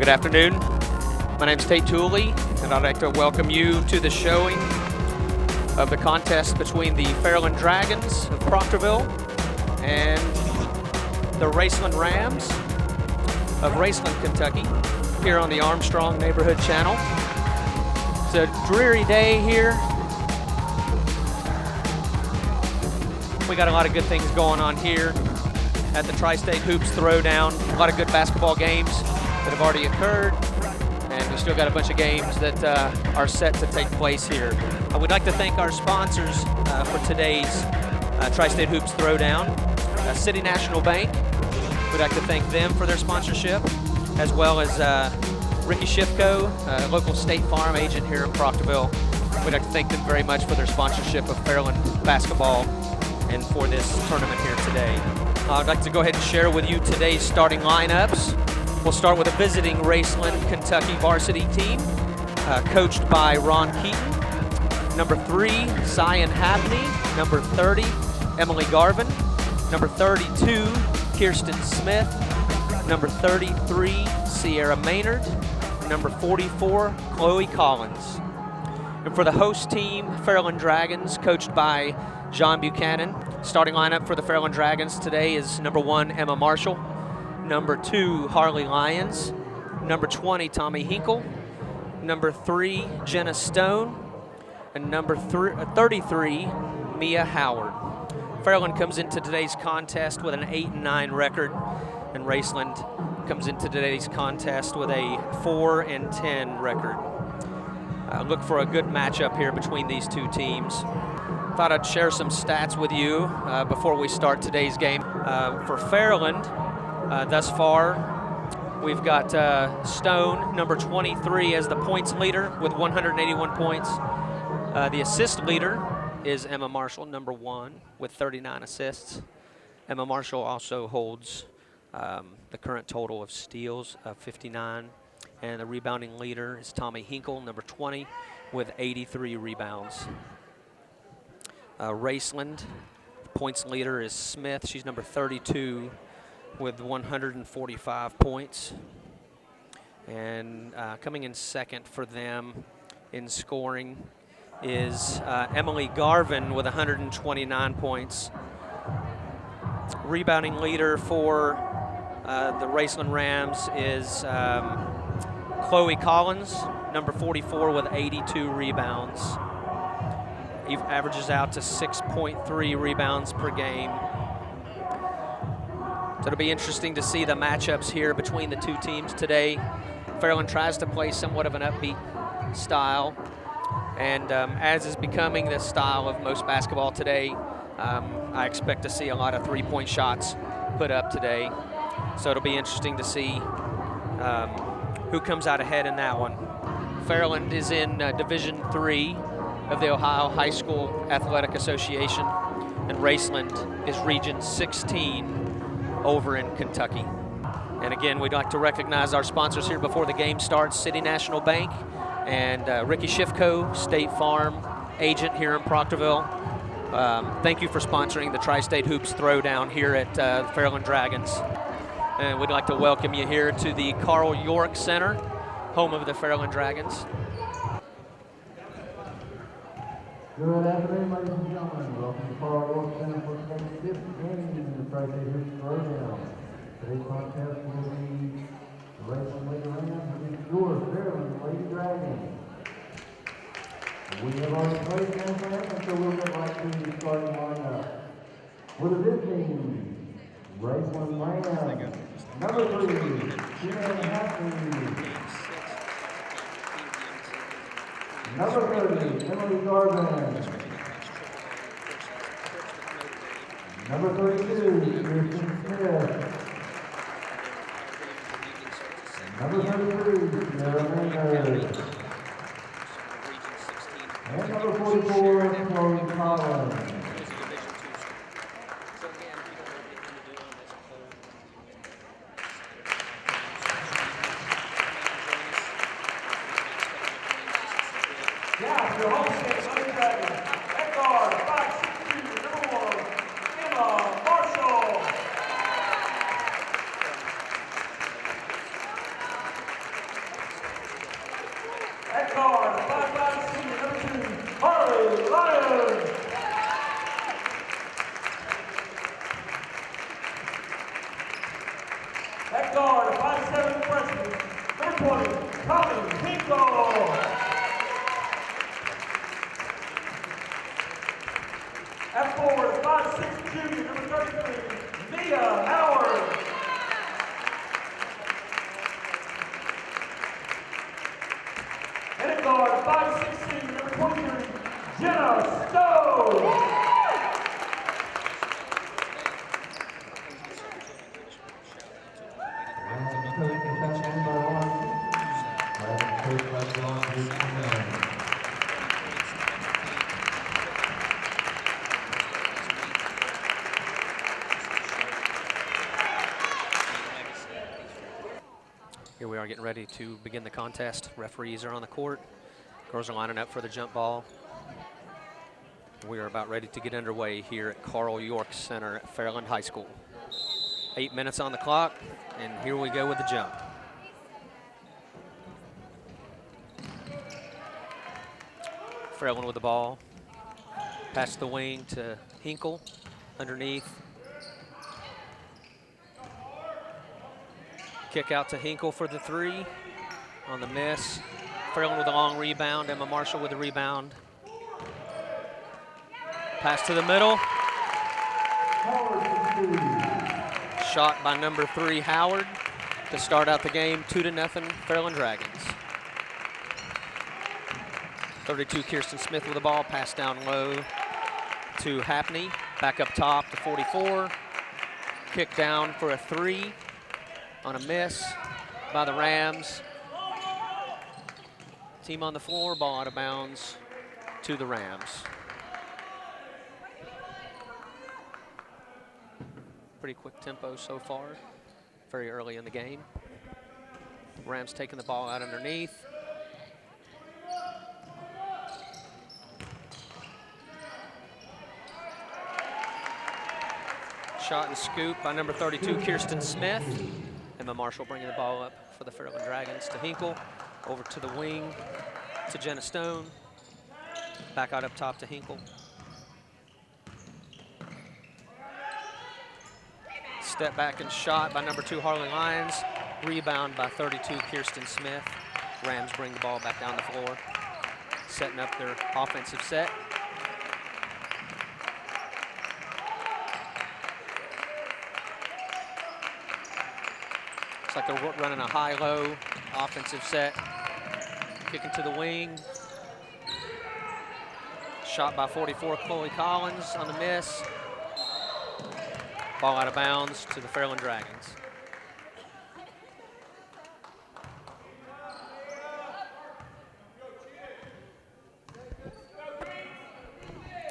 Good afternoon. My name is Tate Tooley, and I'd like to welcome you to the showing of the contest between the Fairland Dragons of Proctorville and the Raceland Rams of Raceland, Kentucky, here on the Armstrong Neighborhood Channel. It's a dreary day here. We got a lot of good things going on here at the Tri-State Hoops Throwdown. A lot of good basketball games that have already occurred, and we still got a bunch of games that are set to take place here. We'd like to thank our sponsors for today's Tri-State Hoops Throwdown. City National Bank, we'd like to thank them for their sponsorship, as well as Ricky Shifko, local State Farm agent here in Proctorville. We'd like to thank them very much for their sponsorship of Fairland basketball and for this tournament here today. I'd like to go ahead and share with you today's starting lineups. We'll start with a visiting Raceland, Kentucky varsity team, coached by Ron Keaton. Number 3, Zion Habney. Number 30, Emily Garvin. Number 32, Kirsten Smith. Number 33, Sierra Maynard. Number 44, Chloe Collins. And for the host team, Fairland Dragons, coached by John Buchanan. Starting lineup for the Fairland Dragons today is number 1, Emma Marshall. Number 2, Harley Lyons. Number 20, Tommy Hinkle. Number 3, Jenna Stone. And number 33, Mia Howard. Fairland comes into today's contest with an 8-9 record, and Raceland comes into today's contest with a 4-10 record. Look for a good matchup here between these two teams. Thought I'd share some stats with you before we start today's game. For Fairland, thus far, we've got Stone, number 23, as the points leader with 181 points. The assist leader is Emma Marshall, number 1, with 39 assists. Emma Marshall also holds the current total of steals of 59. And the rebounding leader is Tommy Hinkle, number 20, with 83 rebounds. Raceland, points leader is Smith. She's number 32 with 145 points. And coming in second for them in scoring is Emily Garvin with 129 points. Rebounding leader for the Raceland Rams is Chloe Collins, number 44, with 82 rebounds. He averages out to 6.3 rebounds per game. So it'll be interesting to see the matchups here between the two teams today. Fairland tries to play somewhat of an upbeat style, and as is becoming the style of most basketball today, I expect to see a lot of three-point shots put up today. So it'll be interesting to see who comes out ahead in that one. Fairland is in Division III of the Ohio High School Athletic Association, and Raceland is Region 16 over in Kentucky. And again, we'd like to recognize our sponsors here before the game starts: City National Bank and Ricky Shifko, State Farm agent here in Proctorville. Thank you for sponsoring the Tri-State Hoops Throwdown here at Fairland Dragons. And we'd like to welcome you here to the Carl York Center, home of the Fairland Dragons. Good afternoon, ladies and gentlemen. Welcome to Carl York Center for today's 5th game in the Tri-State Hoops Throwdown. Today's contest will be the Raceland Rams against your Fairland Lady Dragons. We have already played against them, and so we'll get right to the starting lineup. For the visiting Raceland Rams, number 3, Zion Habney. Number 30, Emily Garvin. Number 32, Kirsten Smith. Number 33, Sierra Maynard. And number 44, Chloe Collins. Yeah, your host is Raceland Dragons. At guard, 5'6", number 1, Emma Marshall. At guard, 5'5" senior, number 2, Harley Lyons. At guard, 5'7" freshman, number 20, Tommy Hinkle. At forward, 5'6" junior, number 33, Mia Howard. And at guard, 5'6" senior, number 23, Jenna Stowe. Here we are getting ready to begin the contest. Referees are on the court. Girls are lining up for the jump ball. We are about ready to get underway here at Carl York Center at Fairland High School. 8 minutes on the clock, and here we go with the jump. Fairland with the ball. Pass the wing to Hinkle, underneath. Kick out to Hinkle for the 3 on the miss. Fairland with a long rebound. Emma Marshall with the rebound. Pass to the middle. Shot by number 3, Howard, to start out the game, 2-0, Fairland Dragons. 32, Kirsten Smith with the ball. Pass down low to Happney. Back up top to 44. Kick down for a 3. On a miss by the Rams. Team on the floor, ball out of bounds to the Rams. Pretty quick tempo so far, very early in the game. Rams taking the ball out underneath. Shot and scoop by number 32, Kirsten Smith. Emma Marshall bringing the ball up for the Fairland Dragons to Hinkle. Over to the wing to Jenna Stone. Back out up top to Hinkle. Step back and shot by number 2, Harley Lyons. Rebound by 32, Kirsten Smith. Rams bring the ball back down the floor, setting up their offensive set. Like they're running a high-low offensive set. Kicking to the wing. Shot by 44, Chloe Collins on the miss. Ball out of bounds to the Fairland Dragons.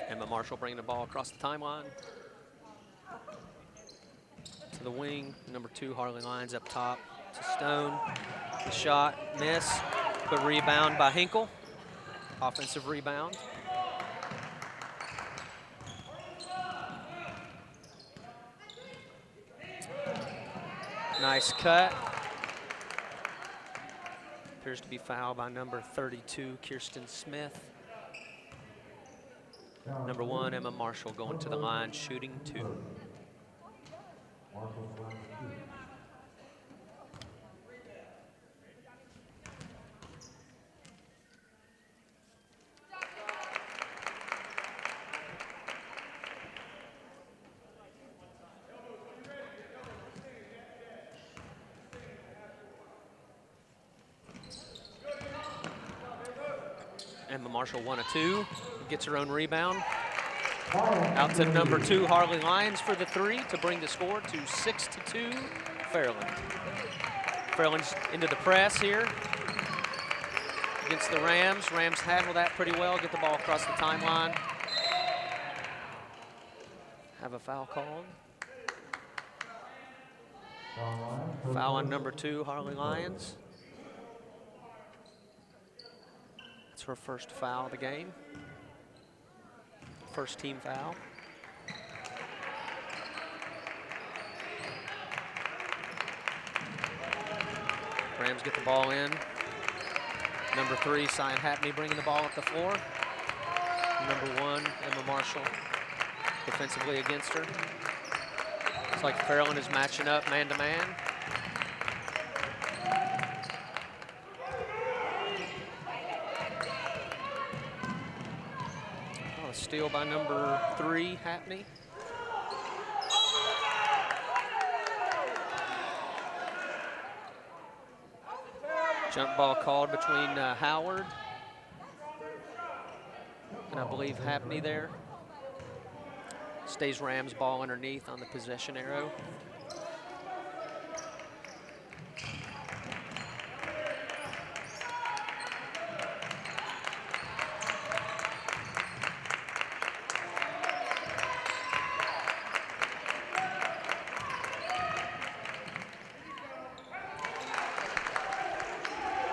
Emma Marshall bringing the ball across the timeline. To the wing, number 2, Harley Lyons up top to Stone. The shot, miss, but rebound by Hinkle. Offensive rebound. Nice cut. Appears to be fouled by number 32, Kirsten Smith. Number 1, Emma Marshall going to the line, shooting 2. Emma Marshall 1 of 2, gets her own rebound. Out to number 2, Harley Lyons for the 3 to bring the score to 6-2, Fairland. Fairland's into the press here against the Rams. Rams handle that pretty well, get the ball across the timeline. Have a foul called. Foul on number 2, Harley Lyons. That's her first foul of the game. First team foul. Rams get the ball in. Number 3, Cyan Happney bringing the ball up the floor. Number 1, Emma Marshall defensively against her. It's like Fairland is matching up man-to-man. Oh, a steal by number 3, Happney. Jump ball called between Howard and I believe Happney there. Stays Rams ball underneath on the possession arrow.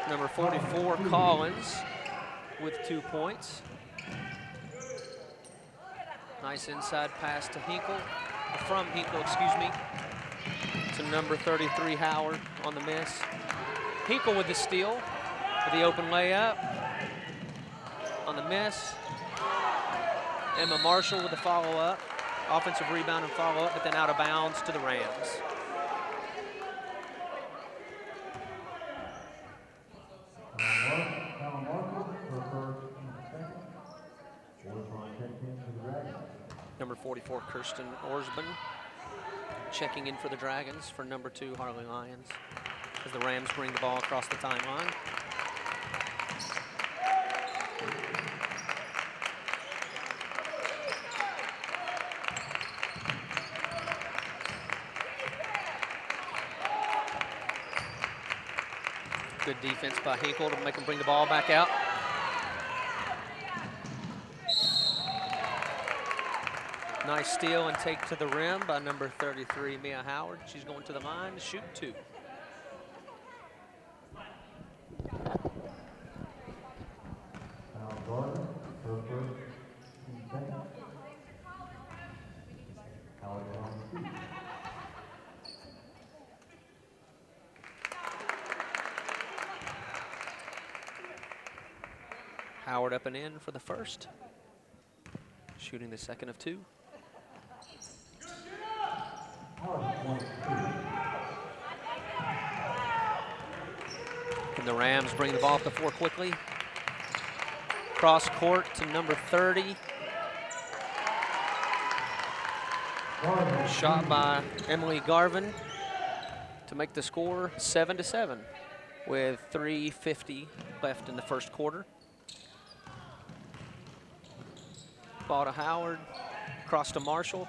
Number 44, Collins, with 2 points. Nice inside pass to Hinkle, from Hinkle, excuse me, to number 33, Howard on the miss. Hinkle with the steal, with the open layup on the miss. Emma Marshall with the follow-up, offensive rebound and follow-up, but then out of bounds to the Rams. Number 44, Kirsten Orsman, checking in for the Dragons for number 2, Harley Lyons, as the Rams bring the ball across the timeline. Good defense by Hinkle to make them bring the ball back out. Nice steal and take to the rim by number 33, Mia Howard. She's going to the line to shoot 2. Howard up and in for the first. Shooting the second of 2. And the Rams bring the ball up the floor quickly. Cross court to number 30. Shot by Emily Garvin to make the score 7-7 with 3:50 left in the first quarter. Ball to Howard, cross to Marshall.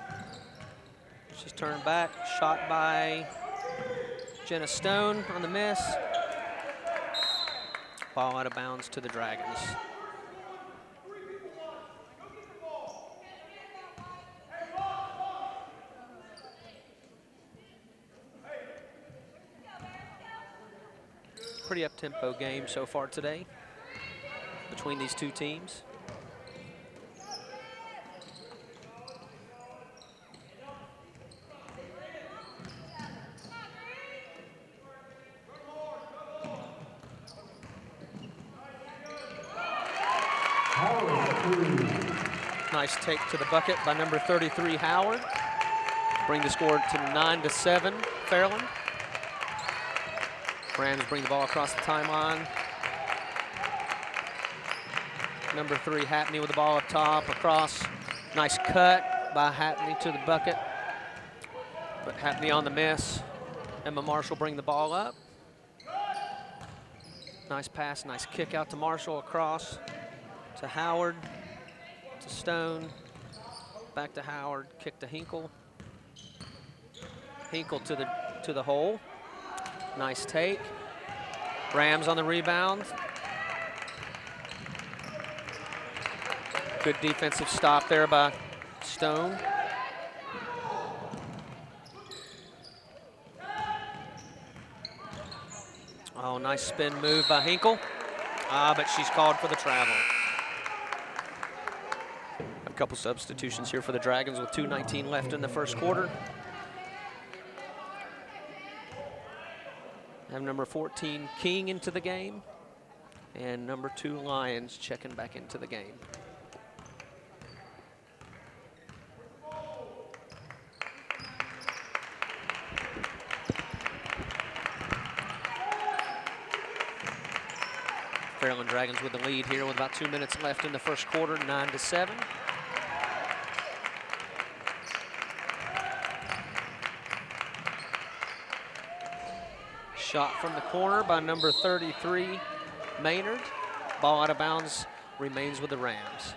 She's turned back, shot by Jenna Stone on the miss. Ball out of bounds to the Dragons. Pretty up-tempo game so far today between these two teams. Nice take to the bucket by number 33, Howard. Bring the score to 9-7, Fairland. Rams bring the ball across the timeline. Number 3, Happney with the ball up top, across. Nice cut by Happney to the bucket. But Happney on the miss. Emma Marshall bring the ball up. Nice pass, nice kick out to Marshall, across to Howard, to Stone, back to Howard, kick to Hinkle. Hinkle to the hole. Nice take. Rams on the rebound. Good defensive stop there by Stone. Oh, nice spin move by Hinkle. But she's called for the travel. A couple substitutions here for the Dragons with 2:19 left in the first quarter. Have number 14, King, into the game. And number 2 Lions checking back into the game. Fairland Dragons with the lead here with about 2 minutes left in the first quarter, 9-7. Shot from the corner by number 33, Maynard. Ball out of bounds, remains with the Rams.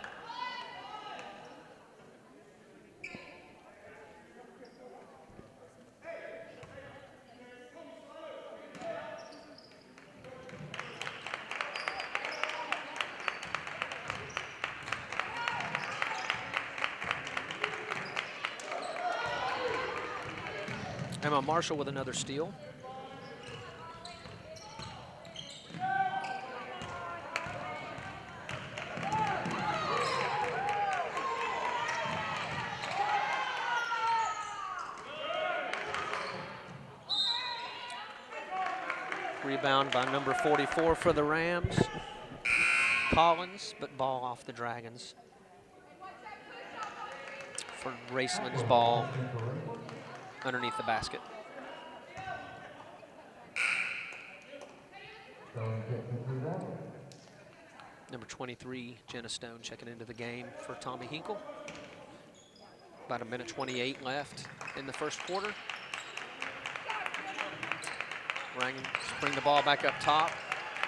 Emma Marshall with another steal. Rebound by number 44 for the Rams. Collins, but ball off the Dragons. For Raceland's ball underneath the basket. Number 23, Jenna Stone checking into the game for Tommy Hinkle. About 1:28 left in the first quarter. Rams bring the ball back up top,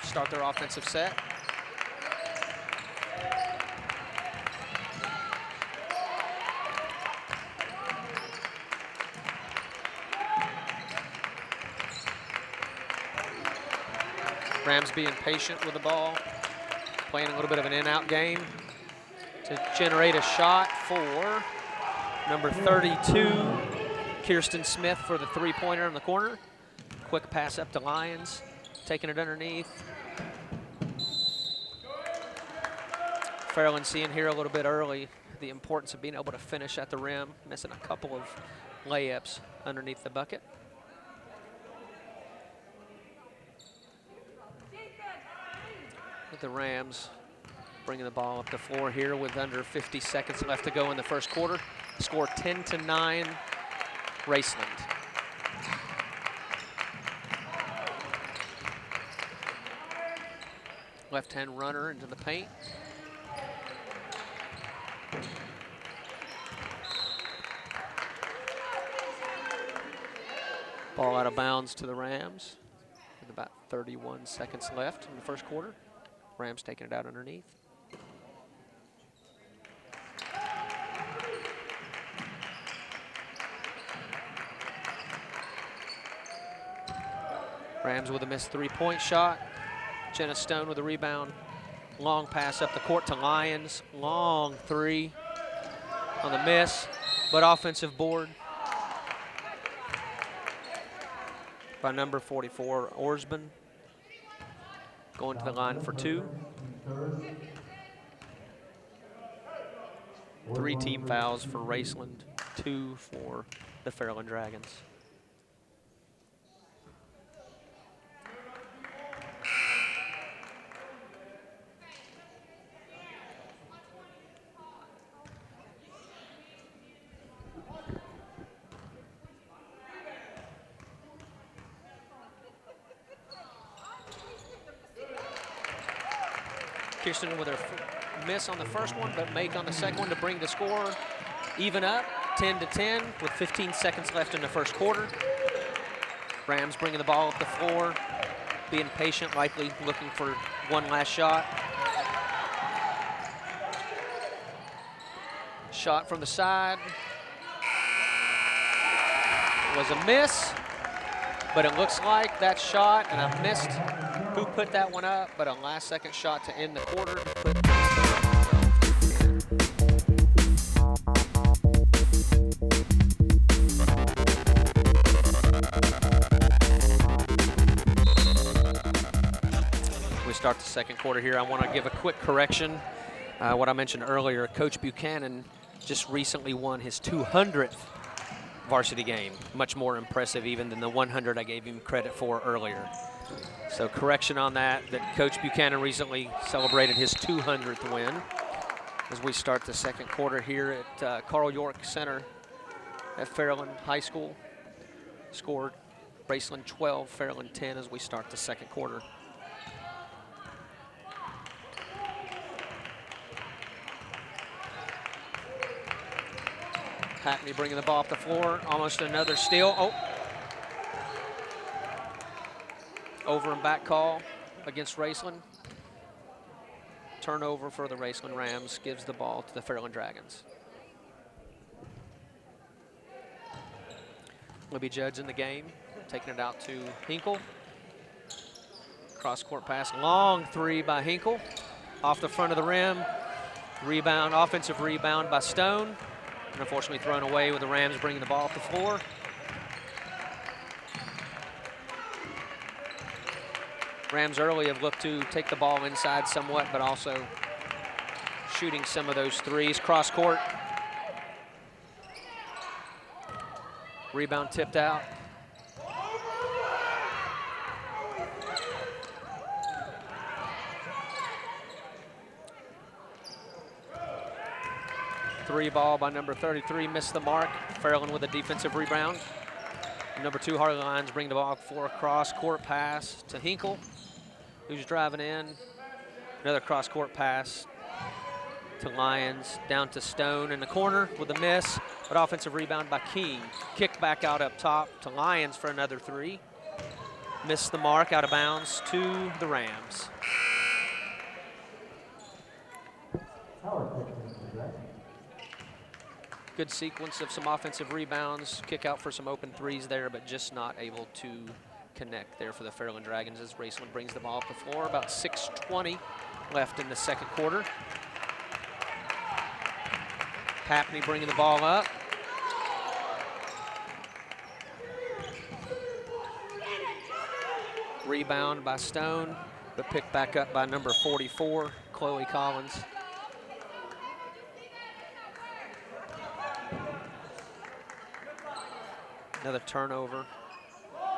start their offensive set. Rams being patient with the ball, playing a little bit of an in-out game to generate a shot for number 32, Kirsten Smith, for the three-pointer in the corner. Quick pass up to Lions, taking it underneath. Fairland seeing here a little bit early the importance of being able to finish at the rim, missing a couple of layups underneath the bucket. With the Rams bringing the ball up the floor here with under 50 seconds left to go in the first quarter. Score 10-9, Raceland. Left-hand runner into the paint. Ball out of bounds to the Rams with about 31 seconds left in the first quarter. Rams taking it out underneath. Rams with a missed three-point shot. Jenna Stone with a rebound. Long pass up the court to Lions. Long three on the miss, but offensive board by number 44, Orsman. Going to the line for two. 3 team fouls for Raceland, 2 for the Fairland Dragons. Kirsten with her miss on the first one, but make on the second one to bring the score even up, 10-10, with 15 seconds left in the first quarter. Rams bringing the ball up the floor, being patient, likely looking for one last shot. Shot from the side was a miss, but it looks like that shot, and I missed who put that one up, but a last-second shot to end the quarter. We start the second quarter here. I want to give a quick correction. What I mentioned earlier, Coach Buchanan just recently won his 200th varsity game. Much more impressive even than the 100 I gave him credit for earlier. So correction on that Coach Buchanan recently celebrated his 200th win as we start the second quarter here at Carl York Center at Fairland High School. Scored Raceland 12, Fairland 10 as we start the second quarter. Hackney bringing the ball off the floor, almost another steal. Oh. Over and back call against Raceland. Turnover for the Raceland Rams, gives the ball to the Fairland Dragons. Will be judging the game, taking it out to Hinkle. Cross-court pass, long three by Hinkle. Off the front of the rim, rebound, offensive rebound by Stone. And unfortunately thrown away with the Rams bringing the ball off the floor. Rams early have looked to take the ball inside somewhat, but also shooting some of those threes. Cross court. Rebound tipped out. Three ball by number 33, missed the mark. Fairland with a defensive rebound. Number 2, Harley Lyons bring the ball for a cross-court pass to Hinkle, who's driving in. Another cross-court pass to Lyons, down to Stone in the corner with a miss, but offensive rebound by King. Kick back out up top to Lyons for another three. Missed the mark, out of bounds to the Rams. Good sequence of some offensive rebounds, kick out for some open threes there, but just not able to connect there for the Fairland Dragons as Raceland brings the ball off the floor. About 6:20 left in the second quarter. Hackney bringing the ball up. Rebound by Stone, but picked back up by number 44, Chloe Collins. Another turnover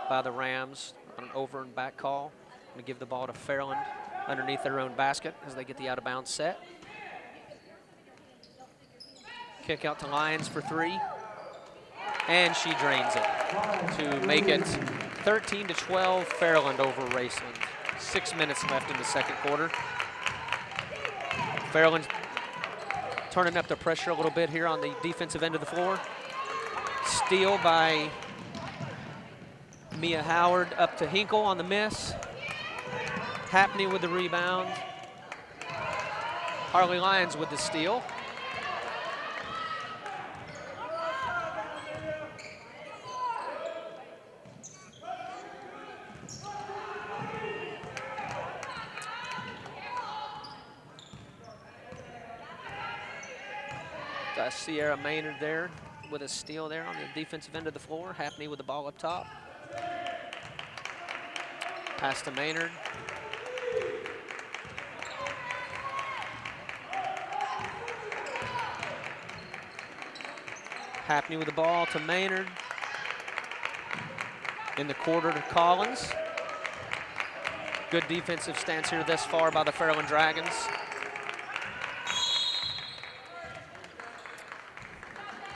by the Rams on an over and back call. Going to give the ball to Fairland underneath their own basket as they get the out of bounds set. Kick out to Lyons for three. And she drains it to make it 13-12 Fairland over Raceland. 6 minutes left in the second quarter. Fairland turning up the pressure a little bit here on the defensive end of the floor. Steal by Mia Howard up to Hinkle on the miss. Hackney with the rebound. Harley Lyons with the steal. Sierra Maynard there with a steal there on the defensive end of the floor. Hackney with the ball up top. Pass to Maynard. Hackney with the ball to Maynard. In the quarter to Collins. Good defensive stance here thus far by the Fairland Dragons.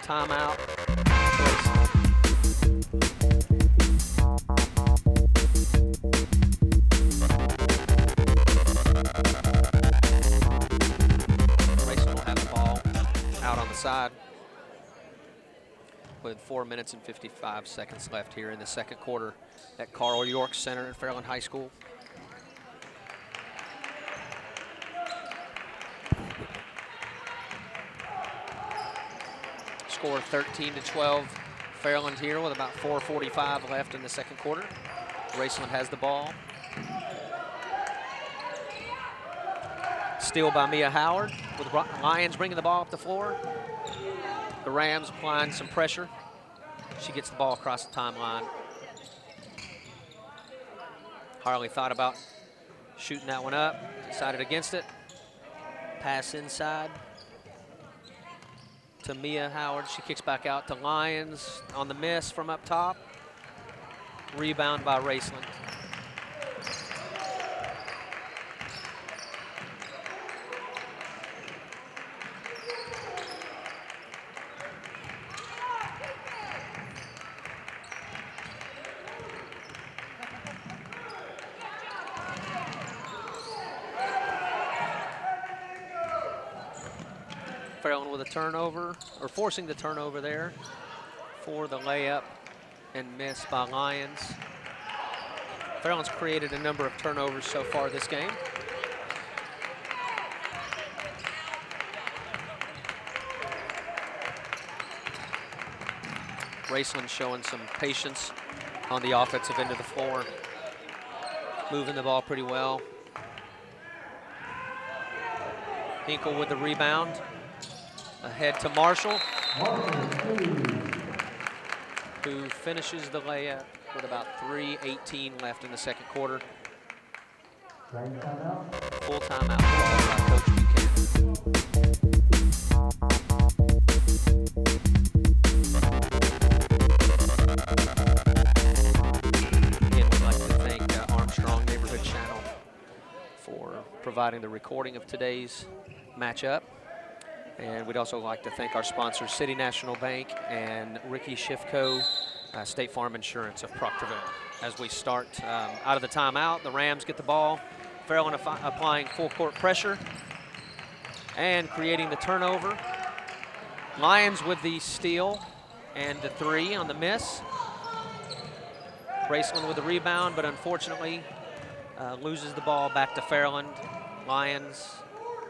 Timeout. Raceland will have the ball out on the side with 4 minutes and 55 seconds left here in the second quarter at Carl York Center at Fairland High School. Score 13-12 Fairland here with about 4:45 left in the second quarter. Raceland has the ball. Steal by Mia Howard with Lyons bringing the ball up the floor. The Rams applying some pressure. She gets the ball across the timeline. Harley thought about shooting that one up, decided against it. Pass inside to Mia Howard. She kicks back out to Lyons on the miss from up top. Rebound by Raceland. with a turnover, or forcing the turnover there for the layup and miss by Lions. Fairland's created a number of turnovers so far this game. Raceland showing some patience on the offensive end of the floor, moving the ball pretty well. Hinkle with the rebound, ahead to Marshall, who finishes the layup with about 3:18 left in the second quarter. Full timeout called by Coach Buchanan. Again, we'd like to thank Armstrong Neighborhood Channel for providing the recording of today's matchup. And we'd also like to thank our sponsors, City National Bank and Ricky Schiffco, State Farm Insurance of Proctorville. As we start out of the timeout, the Rams get the ball. Fairland applying full court pressure and creating the turnover. Lions with the steal and the three on the miss. Raceland with the rebound, but unfortunately loses the ball back to Fairland.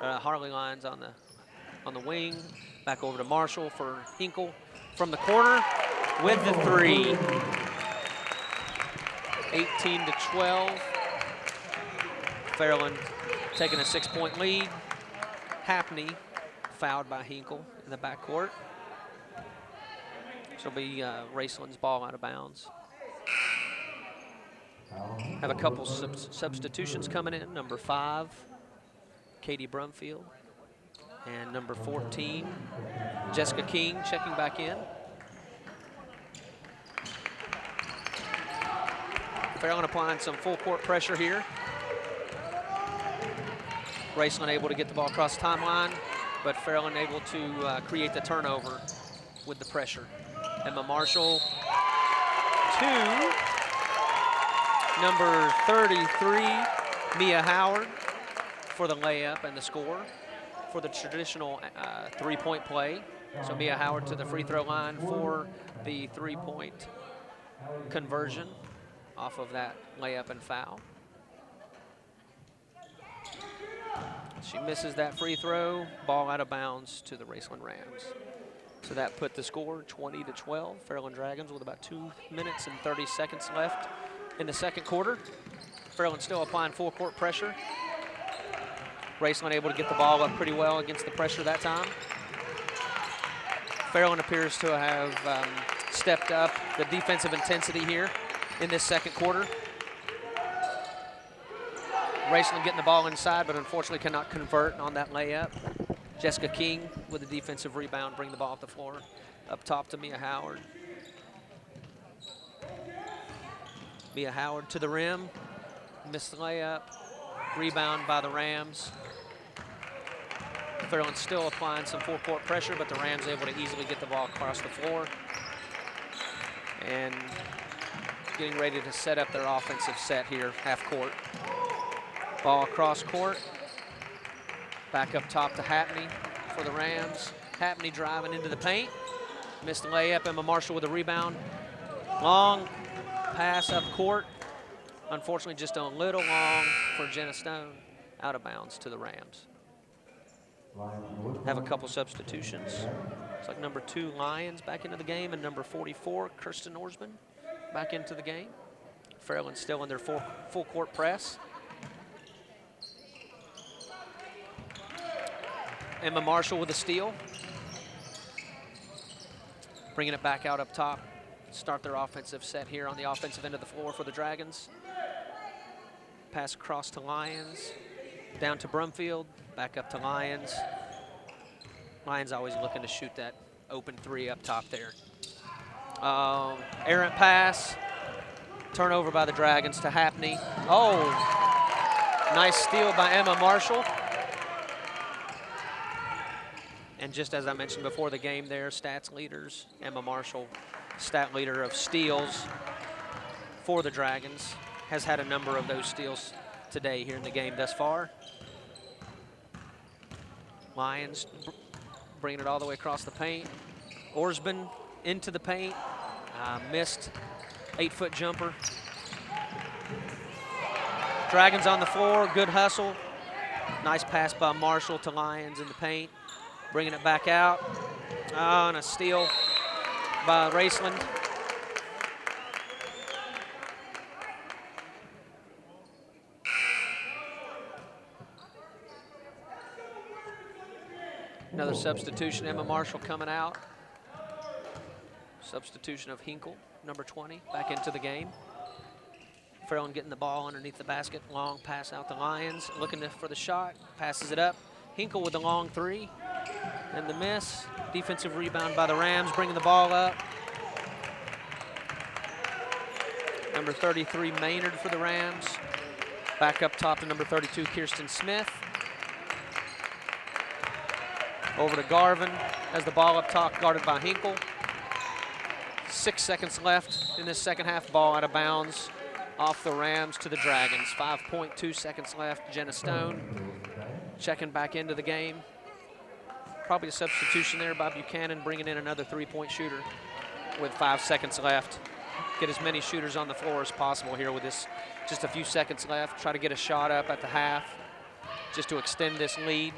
Harley Lions on the wing. Back over to Marshall for Hinkle from the corner with the three. 18-12. Fairland taking a 6-point lead. Happney fouled by Hinkle in the backcourt. This will be Raceland's ball out of bounds. Have a couple substitutions coming in. Number 5, Katie Brumfield. And number 14, Jessica King checking back in. Fairland applying some full court pressure here. Raceland able to get the ball across the timeline, but Fairland able to create the turnover with the pressure. Emma Marshall to number 33, Mia Howard, for the layup and the score for the traditional three-point play. So Mia Howard to the free throw line for the three-point conversion off of that layup and foul. She misses that free throw, ball out of bounds to the Raceland Rams. So that put the score 20-12. Fairland Dragons with about 2 minutes and 30 seconds left in the second quarter. Fairland still applying full court pressure. Raceland able to get the ball up pretty well against the pressure that time. Fairland appears to have stepped up the defensive intensity here in this second quarter. Raceland getting the ball inside, but unfortunately cannot convert on that layup. Jessica King with a defensive rebound, bring the ball off the floor. Up top to Mia Howard. Mia Howard to the rim, missed the layup. Rebound by the Rams. Fairland still applying some full court pressure, but the Rams able to easily get the ball across the floor and getting ready to set up their offensive set here, half court. Ball across court. Back up top to Happney for the Rams. Happney driving into the paint. Missed the layup. Emma Marshall with a rebound. Long pass up court. Unfortunately, just a little long for Jenna Stone. Out of bounds to the Rams. Have a couple substitutions. It's like number 2, Lions back into the game, and number 44, Kirsten Orsman, back into the game. Fairland still in their full court press. Emma Marshall with a steal. Bringing it back out up top. Start their offensive set here on the offensive end of the floor for the Dragons. Pass across to Lions. Down to Brumfield. Back up to Lions. Lions always looking to shoot that open three up top there. Errant pass. Turnover by the Dragons to Happney. Oh, nice steal by Emma Marshall. And just as I mentioned before the game there, stats leaders, Emma Marshall, stat leader of steals for the Dragons, has had a number of those steals today here in the game thus far. Lions bringing it all the way across the paint. Orsman into the paint, missed 8-foot jumper. Dragons on the floor, good hustle. Nice pass by Marshall to Lyons in the paint. Bringing it back out. Oh, and a steal by Raceland. Another substitution, Emma Marshall coming out. Substitution of Hinkle, number 20, back into the game. Fairland getting the ball underneath the basket. Long pass out to Lyons, looking for the shot, passes it up. Hinkle with the long three, and the miss. Defensive rebound by the Rams, bringing the ball up. Number 33, Maynard for the Rams. Back up top to number 32, Kirsten Smith. Over to Garvin as the ball up top, guarded by Hinkle. 6 seconds left in this second half. Ball out of bounds off the Rams to the Dragons. 5.2 seconds left. Jenna Stone checking back into the game. Probably a substitution there by Buchanan, bringing in another three-point shooter with 5 seconds left. Get as many shooters on the floor as possible here with this, just a few seconds left. Try to get a shot up at the half just to extend this lead.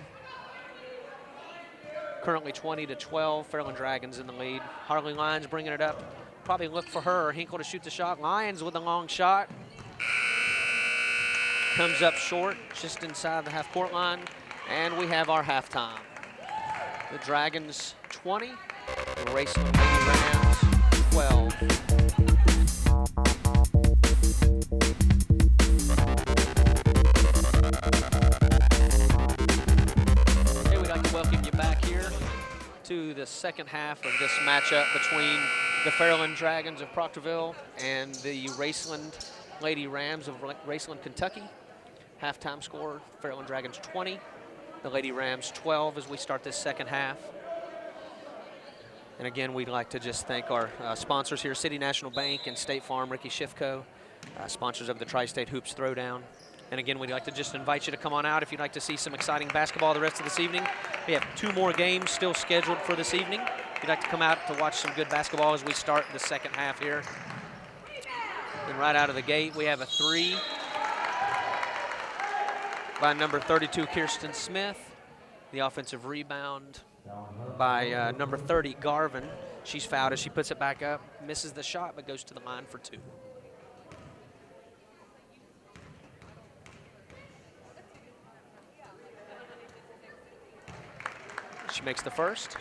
Currently 20-12, Fairland Dragons in the lead. Harley Lyons bringing it up. Probably look for her or Hinkle to shoot the shot. Lyons with a long shot. Comes up short, just inside the half-court line. And we have our halftime. The Dragons 20, the Raceland Rams 12. Okay, we'd like to welcome you back here to the second half of this matchup between the Fairland Dragons of Proctorville and the Raceland Lady Rams of Raceland, Kentucky. Halftime score, Fairland Dragons 20, the Lady Rams 12 as we start this second half. And again, we'd like to just thank our sponsors here, City National Bank and State Farm, Ricky Schiffco, sponsors of the Tri-State Hoops Throwdown. And again, we'd like to just invite you to come on out if you'd like to see some exciting basketball the rest of this evening. We have 2 more games still scheduled for this evening. If you'd like to come out to watch some good basketball as we start the second half here. And right out of the gate, we have a 3 by number 32, Kirsten Smith. The offensive rebound by number 30, Garvin. She's fouled as she puts it back up, misses the shot, but goes to the line for 2. She makes the first.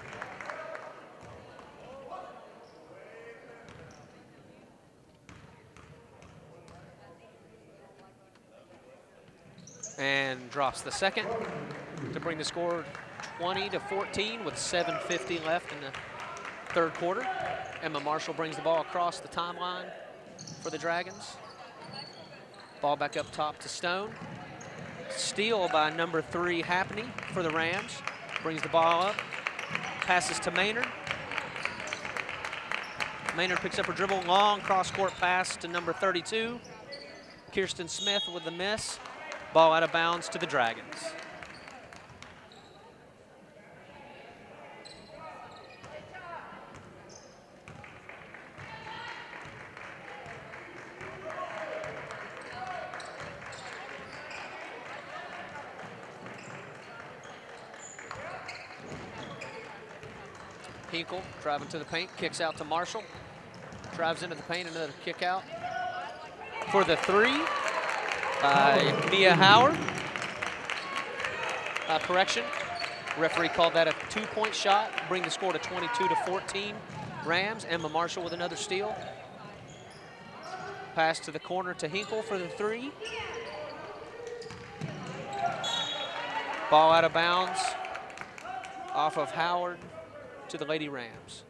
And drops the second to bring the score 20-14 with 7:50 left in the third quarter. Emma Marshall brings the ball across the timeline for the Dragons. Ball back up top to Stone. Steal by number 3, Happney for the Rams. Brings the ball up, passes to Maynard. Maynard picks up her dribble, long cross-court pass to number 32. Kirsten Smith with the miss. Ball out of bounds to the Dragons. Hinkle driving to the paint, kicks out to Marshall. Drives into the paint, another kick out. For the 3 by Mia Howard. Correction, referee called that a 2-point shot. Bring the score to 22-14 Rams. Emma Marshall with another steal. Pass to the corner to Hinkle for the 3. Ball out of bounds off of Howard to the Lady Rams.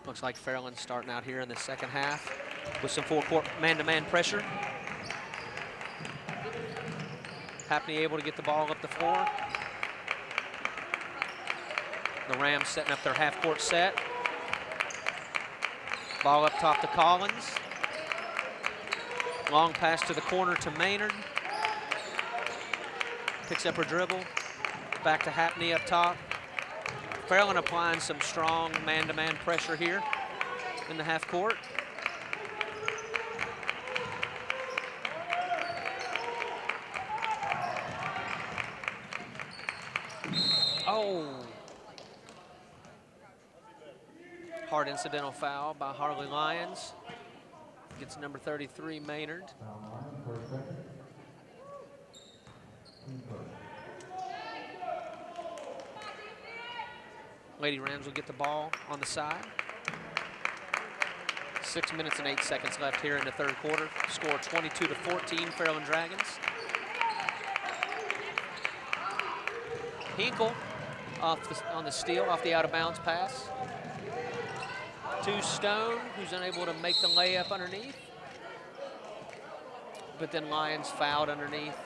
Looks like Fairland starting out here in the second half with some full-court man-to-man pressure. Happney able to get the ball up the floor. The Rams setting up their half-court set. Ball up top to Collins. Long pass to the corner to Maynard. Picks up her dribble. Back to Happney up top. Fairland applying some strong man-to-man pressure here in the half court. Oh. Hard incidental foul by Harley Lyons. Gets number 33, Maynard. Lady Rams will get the ball on the side. 6 minutes and 8 seconds left here in the third quarter. Score 22-14, Fairland Dragons. Hinkle on the steal, off the out-of-bounds pass. To Stone, who's unable to make the layup underneath. But then Lyons fouled underneath.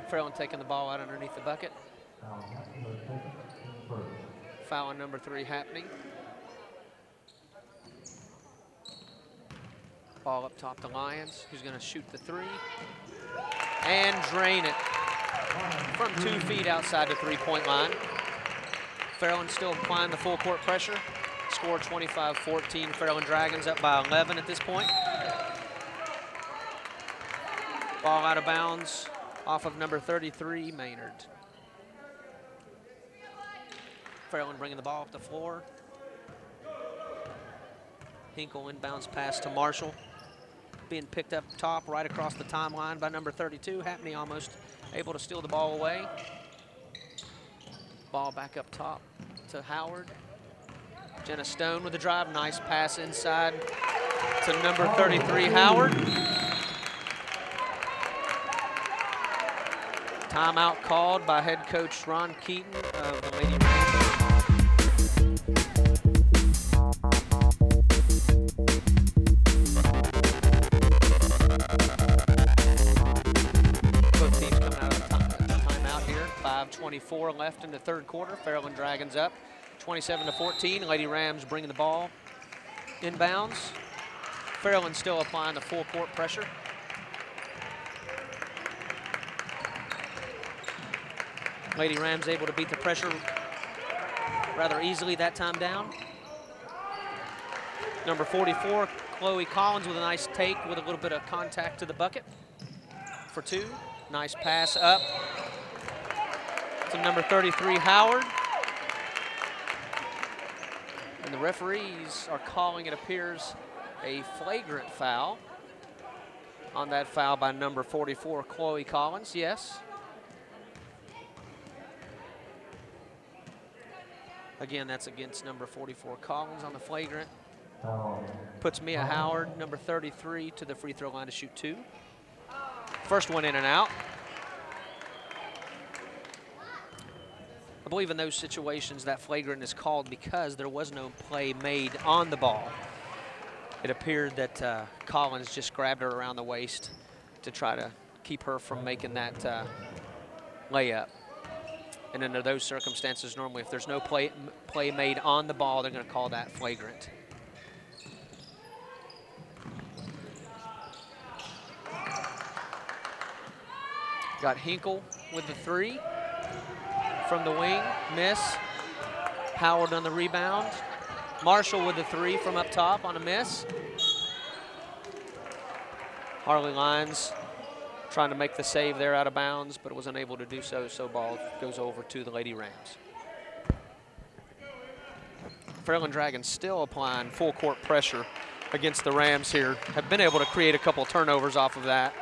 Fairland taking the ball out underneath the bucket. Foul on number 3 happening. Ball up top to Lyons, who's going to shoot the 3 and drain it from 2 feet outside the 3-point line. Fairland still applying the full court pressure. Score 25-14. Fairland Dragons up by 11 at this point. Ball out of bounds off of number 33, Maynard. Fairland bringing the ball up the floor. Hinkle inbounds pass to Marshall. Being picked up top right across the timeline by number 32. Happney almost able to steal the ball away. Ball back up top to Howard. Jenna Stone with the drive. Nice pass inside to number 33, Howard. Timeout called by head coach Ron Keaton of the Lady Rams. Both teams coming out of the timeout here. 5:24 left in the third quarter. Fairland Dragons up 27-14. Lady Rams bringing the ball inbounds. Fairland still applying the full court pressure. Lady Rams able to beat the pressure rather easily that time down. Number 44, Chloe Collins with a nice take with a little bit of contact to the bucket for 2. Nice pass up to number 33, Howard. And the referees are calling, it appears, a flagrant foul on that foul by number 44, Chloe Collins, yes. Again, that's against number 44, Collins on the flagrant. Puts Mia Howard, number 33, to the free throw line to shoot 2. First one in and out. I believe in those situations that flagrant is called because there was no play made on the ball. It appeared that Collins just grabbed her around the waist to try to keep her from making that layup. And under those circumstances, normally if there's no play made on the ball, they're going to call that flagrant. Got Hinkle with the 3 from the wing, miss. Howard on the rebound. Marshall with the 3 from up top on a miss. Harley Lyons trying to make the save there out of bounds, but was unable to do so, so ball goes over to the Lady Rams. Fairland Dragons still applying full court pressure against the Rams here. Have been able to create a couple turnovers off of that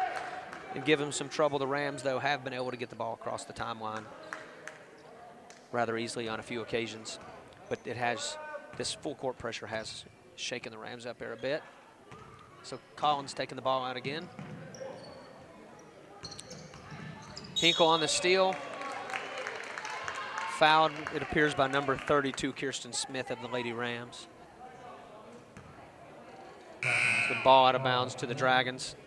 and give them some trouble. The Rams, though, have been able to get the ball across the timeline rather easily on a few occasions. But it has, this full court pressure has shaken the Rams up there a bit. So Collins taking the ball out again. Hinkle on the steal. Fouled, it appears, by number 32, Kirsten Smith of the Lady Rams. The ball out of bounds to the Dragons.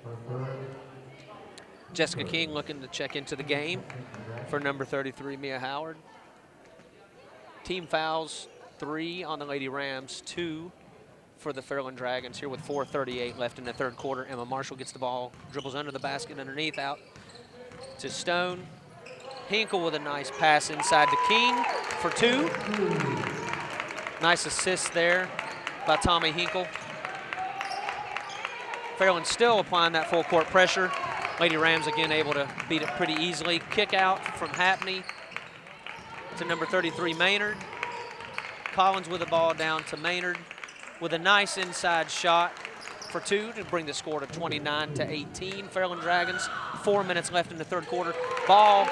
Jessica King looking to check into the game for number 33, Mia Howard. Team fouls, 3 on the Lady Rams, 2 for the Fairland Dragons here with 4:38 left in the third quarter. Emma Marshall gets the ball, dribbles under the basket, underneath, out to Stone. Hinkle with a nice pass inside to King for 2. Nice assist there by Tommy Hinkle. Fairland still applying that full court pressure. Lady Rams again able to beat it pretty easily. Kick out from Happney to number 33, Maynard. Collins with the ball down to Maynard with a nice inside shot for 2 to bring the score to 29-18. Fairland Dragons, 4 minutes left in the third quarter. Ball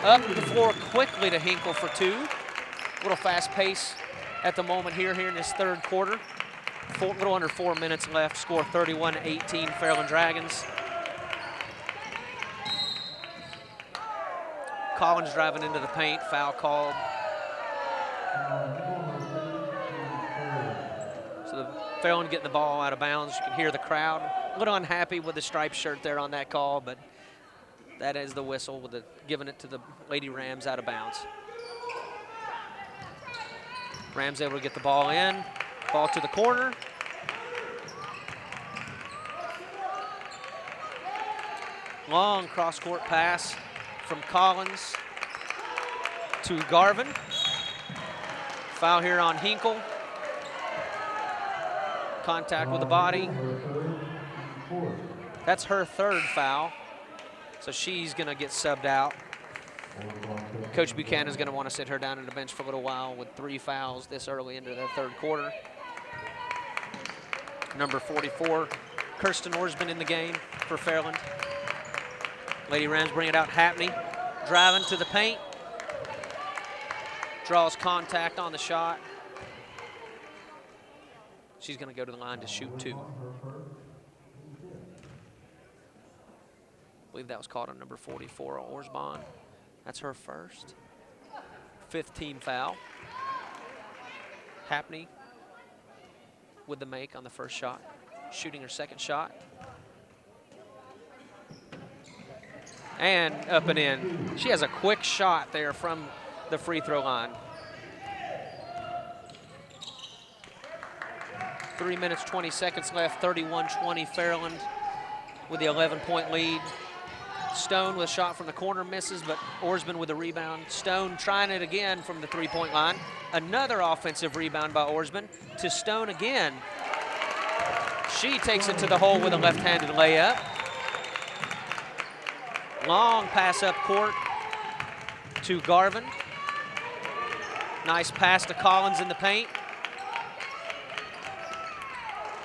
up the floor quickly to Hinkle for 2. A little fast pace at the moment here in this third quarter. A little under 4 minutes left, score 31-18 Fairland Dragons. Collins driving into the paint, foul called. So the Fairland getting the ball out of bounds. You can hear the crowd a little unhappy with the striped shirt there on that call, but that is the whistle with the giving it to the Lady Rams out of bounds. Rams able to get the ball in. Ball to the corner. Long cross-court pass from Collins to Garvin. Foul here on Hinkle. Contact with the body. That's her third foul, so she's going to get subbed out. Coach Buchanan is going to want to sit her down on the bench for a little while with 3 fouls this early into the third quarter. Number 44, Kirsten Orsman in the game for Fairland. Lady Rams bring it out. Happney driving to the paint. Draws contact on the shot. She's going to go to the line to shoot 2. I believe that was called on number 44, Orsbon. That's her first. 5th team foul. Happney with the make on the first shot. Shooting her second shot. And up and in. She has a quick shot there from the free throw line. 3 minutes, 20 seconds left, 31-20 Fairland with the 11-point lead. Stone with a shot from the corner, misses, but Orsman with a rebound. Stone trying it again from the 3-point line. Another offensive rebound by Orsman to Stone again. She takes it to the hole with a left-handed layup. Long pass up court to Garvin. Nice pass to Collins in the paint.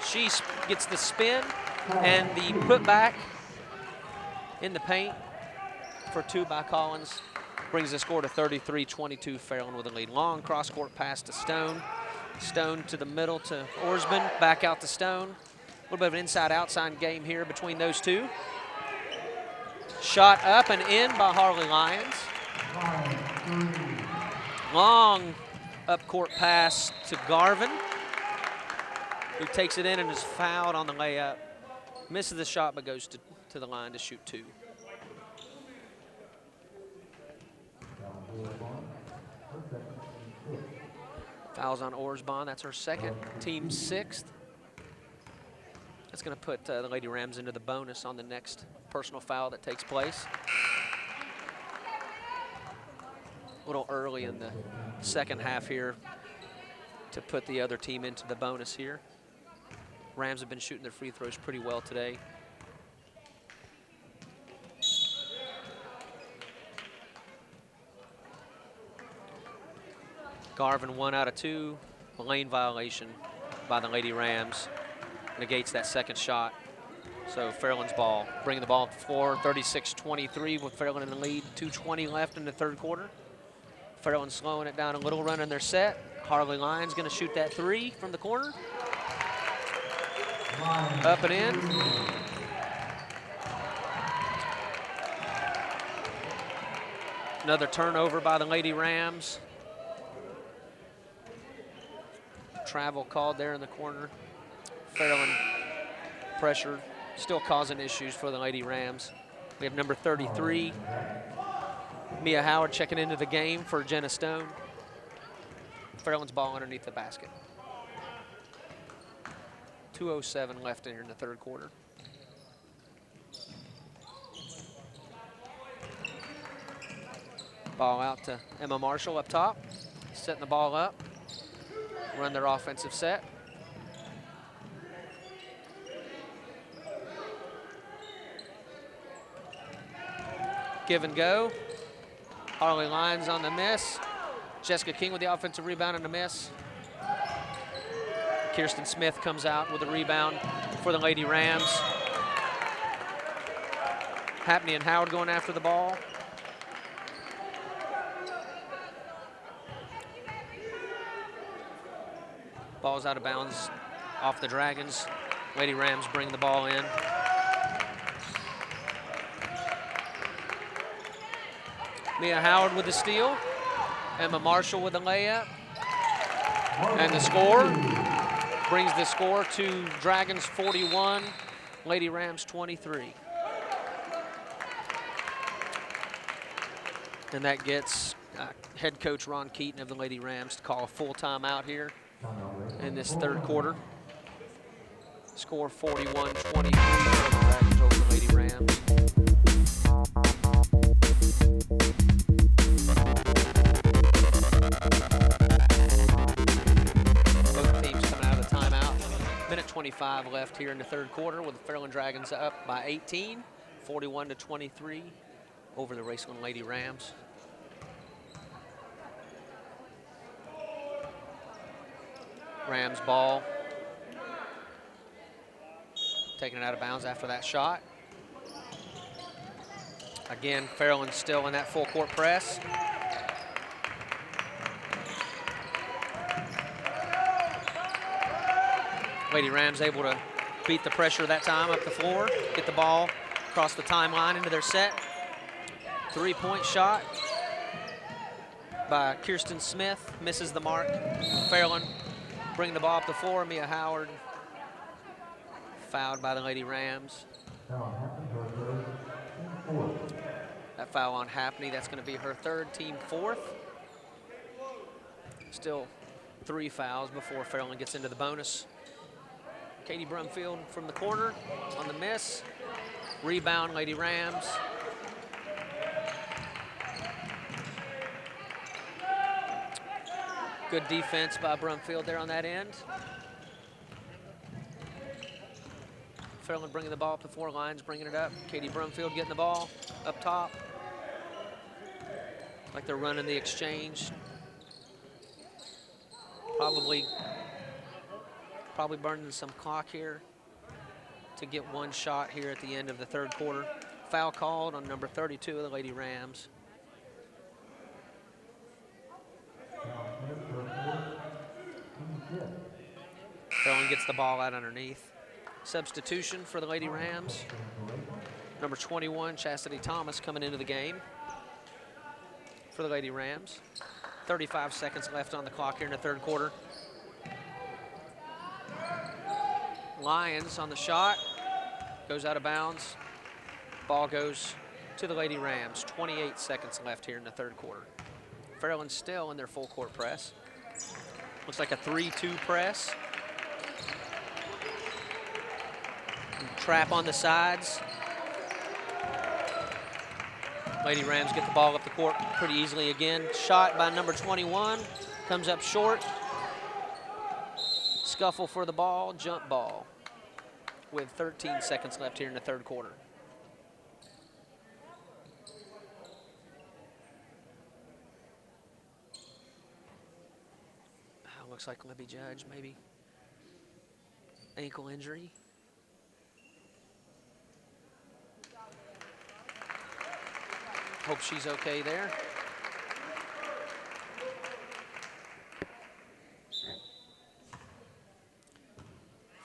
She gets the spin and the putback in the paint for 2 by Collins. Brings the score to 33-22, Fairland with a lead. Long cross-court pass to Stone. Stone to the middle to Orsman, back out to Stone. A little bit of an inside-outside game here between those two. Shot up and in by Harley Lyons. Long up-court pass to Garvin, who takes it in and is fouled on the layup. Misses the shot but goes to the line to shoot 2. Fouls on Orsbon. That's her second, team 6th. That's going to put the Lady Rams into the bonus on the next personal foul that takes place. A little early in the second half here to put the other team into the bonus here. Rams have been shooting their free throws pretty well today. Garvin 1 out of 2. Lane violation by the Lady Rams. Negates that second shot. So Fairland's ball. Bringing the ball up the floor, 36-23 with Fairland in the lead. 2:20 left in the third quarter. Fairland slowing it down a little, running their set. Harley Lyons going to shoot that 3 from the corner. Up and in. Another turnover by the Lady Rams. Travel called there in the corner. Fairland pressure, still causing issues for the Lady Rams. We have number 33, Mia Howard, checking into the game for Jenna Stone. Fairland's ball underneath the basket. 2:07 left here in the third quarter. Ball out to Emma Marshall up top, setting the ball up, run their offensive set. Give and go. Harley Lyons on the miss. Jessica King with the offensive rebound and a miss. Kirsten Smith comes out with a rebound for the Lady Rams. Hapney and Howard going after the ball. Ball's out of bounds off the Dragons. Lady Rams bring the ball in. Mia Howard with the steal. Emma Marshall with the layup. And the score brings the score to Dragons 41, Lady Rams 23. And that gets head coach Ron Keaton of the Lady Rams to call a full timeout here in this third quarter. Score 41-23 for the Dragons over the Lady Rams. Both teams coming out of the timeout. Minute 25 left here in the third quarter with the Fairland Dragons up by 18, 41-23 over the Raceland Lady Rams. Rams ball. Taking it out of bounds after that shot. Again, Fairland still in that full court press. Lady Rams able to beat the pressure that time up the floor, get the ball across the timeline into their set. Three-point shot by Kirsten Smith, misses the mark. Fairland bring the ball up the floor. Mia Howard fouled by the Lady Rams. That foul on Hapney, that's going to be her third, team fourth. Still 3 fouls before Fairland gets into the bonus. Katie Brumfield from the corner on the miss. Rebound, Lady Rams. Good defense by Brumfield there on that end. Fairland bringing the ball up the 4 lines, bringing it up. Katie Brumfield getting the ball up top. Like they're running the exchange. Probably burning some clock here to get one shot here at the end of the third quarter. Foul called on number 32 of the Lady Rams. Fairland gets the ball out underneath. Substitution for the Lady Rams. Number 21, Chastity Thomas, coming into the game for the Lady Rams. 35 seconds left on the clock here in the third quarter. Lyons on the shot. Goes out of bounds. Ball goes to the Lady Rams. 28 seconds left here in the third quarter. Fairland still in their full court press. Looks like a 3-2 press. Trap on the sides. Lady Rams get the ball up the court pretty easily again. Shot by number 21, comes up short. Scuffle for the ball, jump ball with 13 seconds left here in the third quarter. Looks like Libby Judge, maybe ankle injury. Hope she's okay there.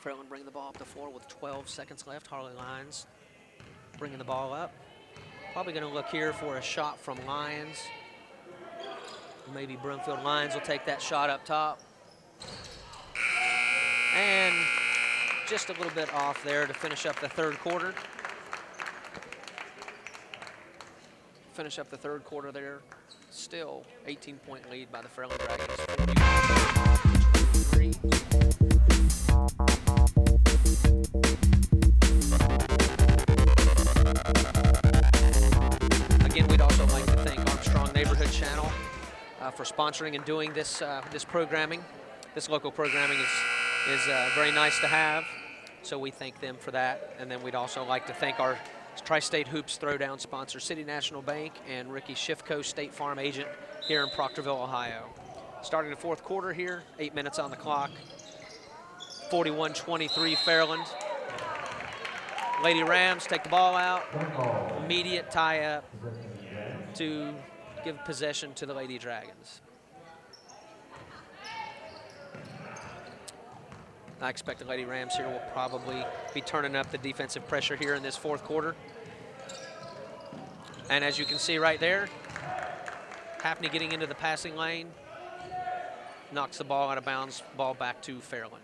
Fairland bring the ball up the floor with 12 seconds left. Harley Lyons bringing the ball up. Probably going to look here for a shot from Lyons. Maybe Brumfield Lyons will take that shot up top. And just a little bit off there to finish up the third quarter. Finish up the third quarter there. Still 18-point lead by the Fairland Dragons. 41-23. sponsoring and doing this this programming. This local programming is very nice to have, so we thank them for that. And then we'd also like to thank our Tri-State Hoops Throwdown sponsor, City National Bank, and Ricky Schiffco, State Farm agent here in Proctorville, Ohio. Starting the fourth quarter here, 8 minutes on the clock. 41-23 Fairland. Lady Rams take the ball out. Immediate tie-up to give possession to the Lady Dragons. I expect the Lady Rams here will probably be turning up the defensive pressure here in this fourth quarter. And as you can see right there, Happney getting into the passing lane, knocks the ball out of bounds, ball back to Fairland.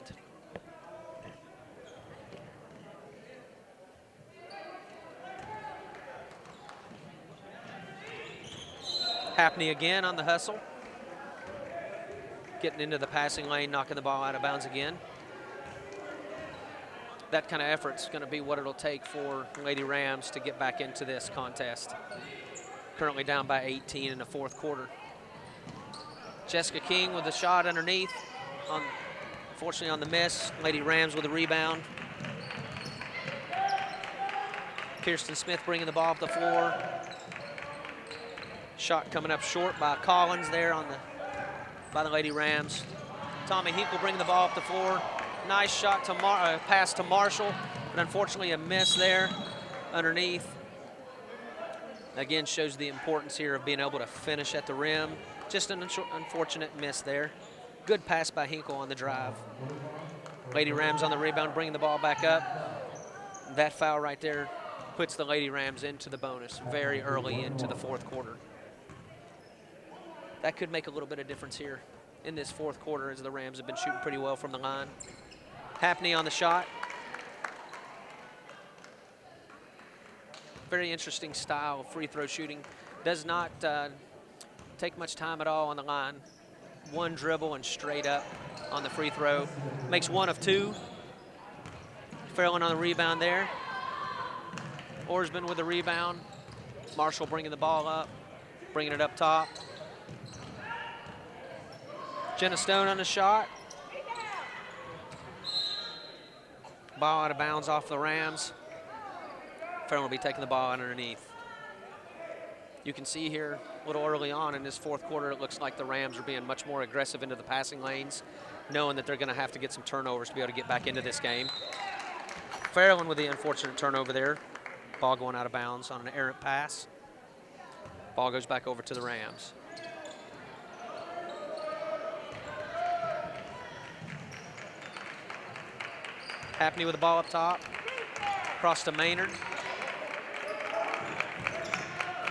Happney again on the hustle, getting into the passing lane, knocking the ball out of bounds again. That kind of effort's going to be what it'll take for Lady Rams to get back into this contest. Currently down by 18 in the fourth quarter. Jessica King with a shot underneath, unfortunately on the miss. Lady Rams with a rebound. Kirsten Smith bringing the ball up the floor. Shot coming up short by Collins there by the Lady Rams. Tommy Hinkle bringing the ball up the floor. Nice shot to pass to Marshall, but unfortunately a miss there underneath. Again, shows the importance here of being able to finish at the rim. Just an unfortunate miss there. Good pass by Hinkle on the drive. Lady Rams on the rebound, bringing the ball back up. That foul right there puts the Lady Rams into the bonus very early into the fourth quarter. That could make a little bit of difference here in this fourth quarter, as the Rams have been shooting pretty well from the line. Happney on the shot. Very interesting style of free throw shooting. Does not take much time at all on the line. One dribble and straight up on the free throw. Makes one of two. Fairland on the rebound there. Orsman with the rebound. Marshall bringing the ball up, bringing it up top. Jenna Stone on the shot. Ball out of bounds off the Rams. Fairland will be taking the ball underneath. You can see here a little early on in this fourth quarter, it looks like the Rams are being much more aggressive into the passing lanes, knowing that they're going to have to get some turnovers to be able to get back into this game. Fairland with the unfortunate turnover there. Ball going out of bounds on an errant pass. Ball goes back over to the Rams. Happney with the ball up top. Across to Maynard.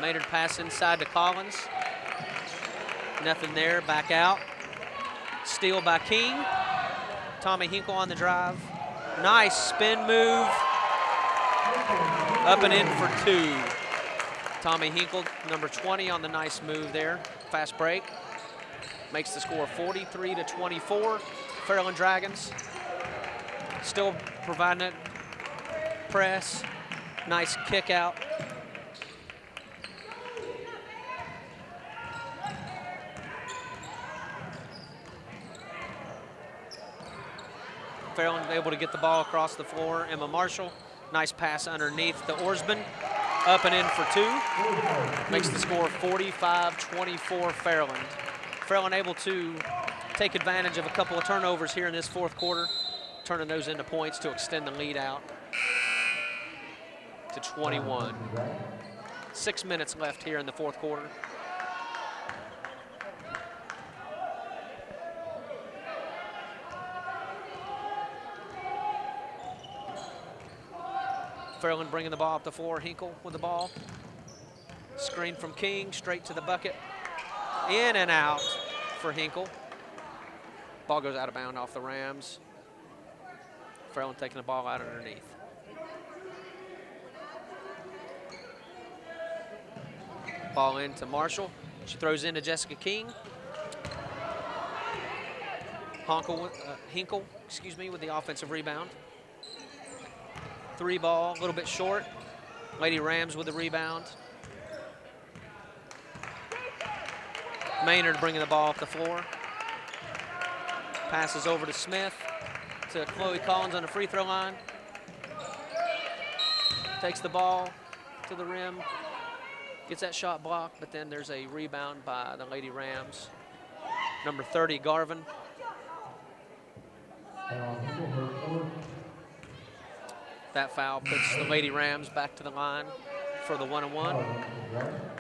Maynard pass inside to Collins. Nothing there, back out. Steal by King. Tommy Hinkle on the drive. Nice spin move. Up and in for two. Tommy Hinkle, number 20 on the nice move there. Fast break. Makes the score 43-24. Fairland Dragons. Still providing it. Press. Nice kick out. Fairland able to get the ball across the floor. Emma Marshall. Nice pass underneath to Orsman. Up and in for two. Makes the score 45-24 Fairland. Fairland able to take advantage of a couple of turnovers here in this fourth quarter, turning those into points to extend the lead out to 21. 6 minutes left here in the fourth quarter. Fairland bringing the ball up the floor. Hinkle with the ball. Screen from King, straight to the bucket. In and out for Hinkle. Ball goes out of bounds off the Rams. Fairland taking the ball out underneath. Ball into Marshall. She throws into Jessica King. Hinkle, with the offensive rebound. Three ball, a little bit short. Lady Rams with the rebound. Maynard bringing the ball up the floor. Passes over to Smith, to Chloe Collins on the free throw line. Takes the ball to the rim, gets that shot blocked, but then there's a rebound by the Lady Rams. Number 30, Garvin. That foul puts the Lady Rams back to the line for the 1-on-1.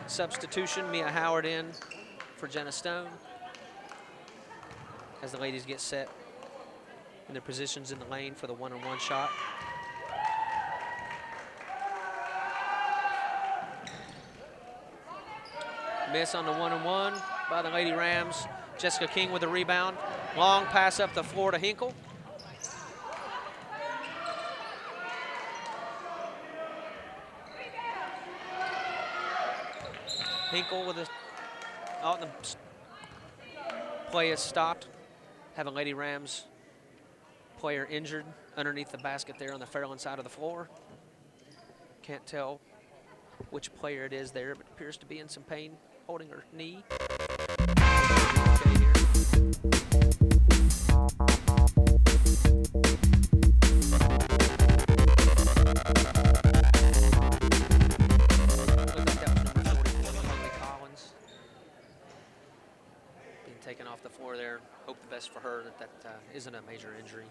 Substitution, Mia Howard in for Jenna Stone as the ladies get set in their positions in the lane for the 1-on-1 shot. Miss on the 1-on-1 by the Lady Rams. Jessica King with the rebound. Long pass up the floor to Hinkle. Hinkle with a, oh, the play is stopped. Having Lady Rams player injured underneath the basket there on the Fairland side of the floor. Can't tell which player it is there, but appears to be in some pain, holding her knee. Okay here. Taken off the floor there. Hope the best for her that isn't a major injury.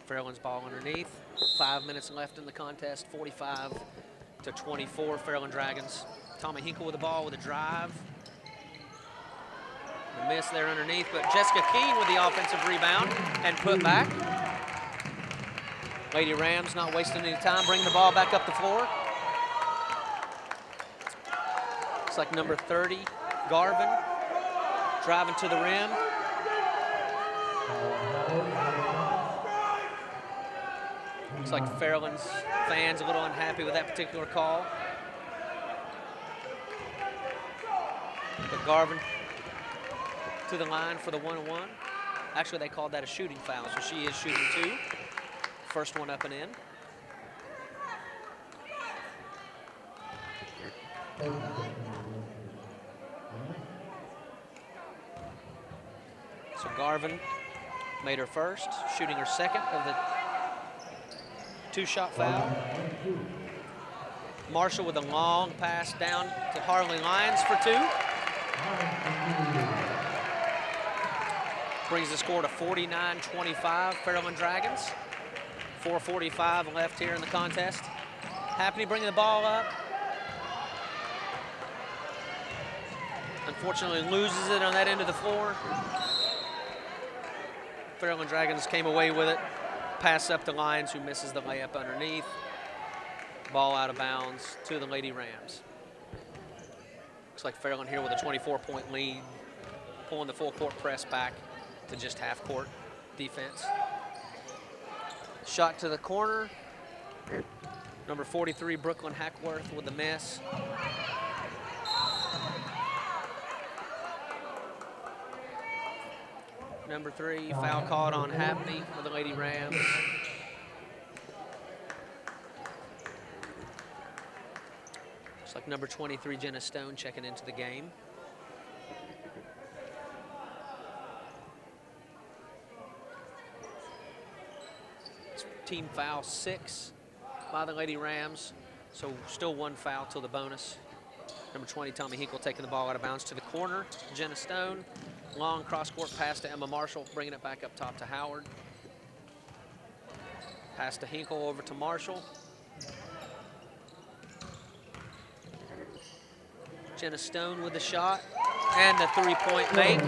Fairland's ball underneath. 5 minutes left in the contest. 45-24, Fairland Dragons. Tommy Hinkle with the ball with a drive. The miss there underneath, but Jessica Keene with the offensive rebound and put back. Lady Rams not wasting any time, bringing the ball back up the floor. Like number 30, Garvin, driving to the rim. Looks like Fairland's fans a little unhappy with that particular call. But Garvin to the line for the 1-on-1. Actually, they called that a shooting foul, so she is shooting 2. First one up and in. So Garvin made her first, shooting her second of the 2-shot foul. Marshall with a long pass down to Harley Lyons for 2. Brings the score to 49-25, Fairland Dragons. 4:45 left here in the contest. Happy bringing the ball up. Unfortunately loses it on that end of the floor. Fairland Dragons came away with it. Pass up to Lyons, who misses the layup underneath. Ball out of bounds to the Lady Rams. Looks like Fairland here with a 24-point lead, pulling the full court press back to just half court defense. Shot to the corner. Number 43, Brooklyn Hackworth with the miss. Number 3, foul called on Happy for the Lady Rams. Looks like number 23, Jenna Stone, checking into the game. It's team foul 6 by the Lady Rams, so still 1 foul till the bonus. Number 20, Tommy Hinkle, taking the ball out of bounds to the corner. Jenna Stone. Long cross-court pass to Emma Marshall, bringing it back up top to Howard. Pass to Hinkle over to Marshall. Jenna Stone with the shot and the 3-point make.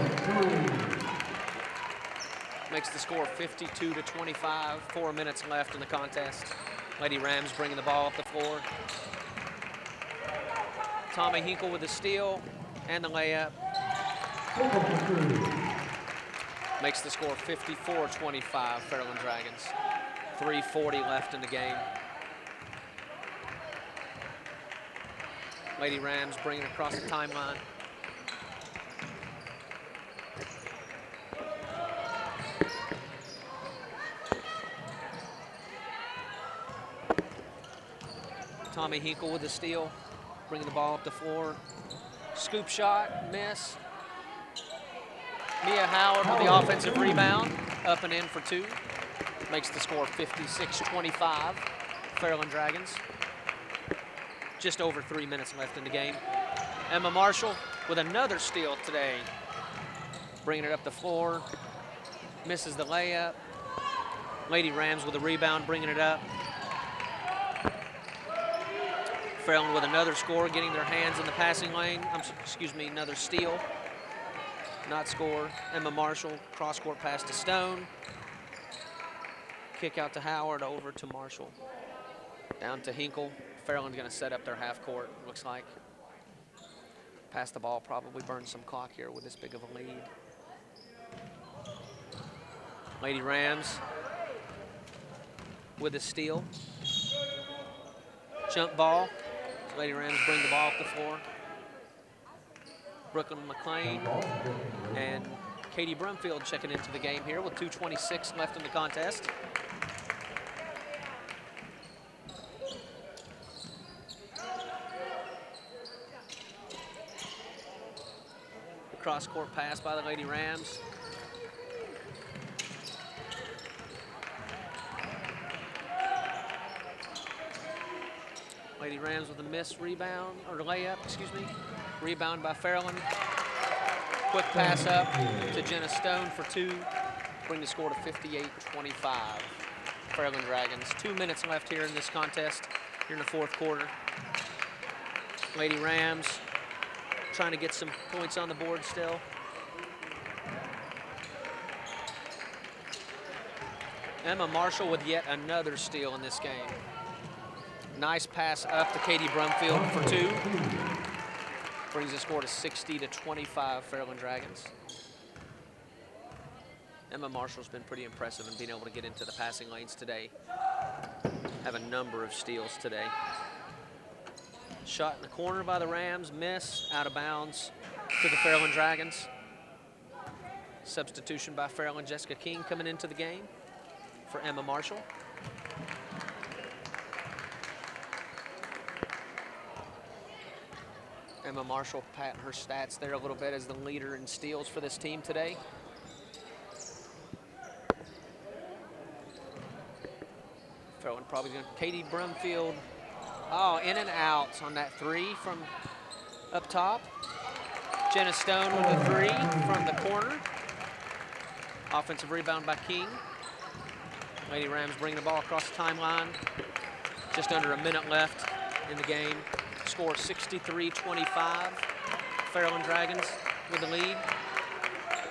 Makes the score 52-25. 4 minutes left in the contest. Lady Rams bringing the ball up the floor. Tommy Hinkle with the steal and the layup. Makes the score 54-25, Fairland Dragons. 3:40 left in the game. Lady Rams bringing it across the timeline. Tommy Hinkle with the steal, bringing the ball up the floor. Scoop shot, miss. Mia Howard with the offensive rebound, up and in for 2. Makes the score 56-25, Fairland Dragons. Just over 3 minutes left in the game. Emma Marshall with another steal today. Bringing it up the floor, misses the layup. Lady Rams with a rebound, bringing it up. Fairland with another score, getting their hands in the passing lane. Another steal. Not score. Emma Marshall, cross-court pass to Stone. Kick out to Howard, over to Marshall. Down to Hinkle. Fairland's gonna set up their half court, looks like. Pass the ball, probably burn some clock here with this big of a lead. Lady Rams with a steal. Jump ball. Lady Rams bring the ball up the floor. Brooklyn McLean and Katie Brumfield checking into the game here with 2:26 left in the contest. Cross-court pass by the Lady Rams. Lady Rams with a missed rebound, or layup, excuse me. Rebound by Fairland. Quick pass up to Jenna Stone for 2. Bring the score to 58-25. Fairland Dragons. 2 minutes left here in this contest, here in the 4th quarter. Lady Rams trying to get some points on the board still. Emma Marshall with yet another steal in this game. Nice pass up to Katie Brumfield for 2. Brings the score to 60-25 Fairland Dragons. Emma Marshall's been pretty impressive in being able to get into the passing lanes today. Have a number of steals today. Shot in the corner by the Rams, miss, out of bounds to the Fairland Dragons. Substitution by Fairland, Jessica King coming into the game for Emma Marshall. Emma Marshall patting her stats there a little bit as the leader in steals for this team today. Fairland probably going to Katie Brumfield. Oh, in and out on that 3 from up top. Jenna Stone with the 3 from the corner. Offensive rebound by King. Lady Rams bring the ball across the timeline. Just under a minute left in the game. Score 63-25. Fairland Dragons with the lead.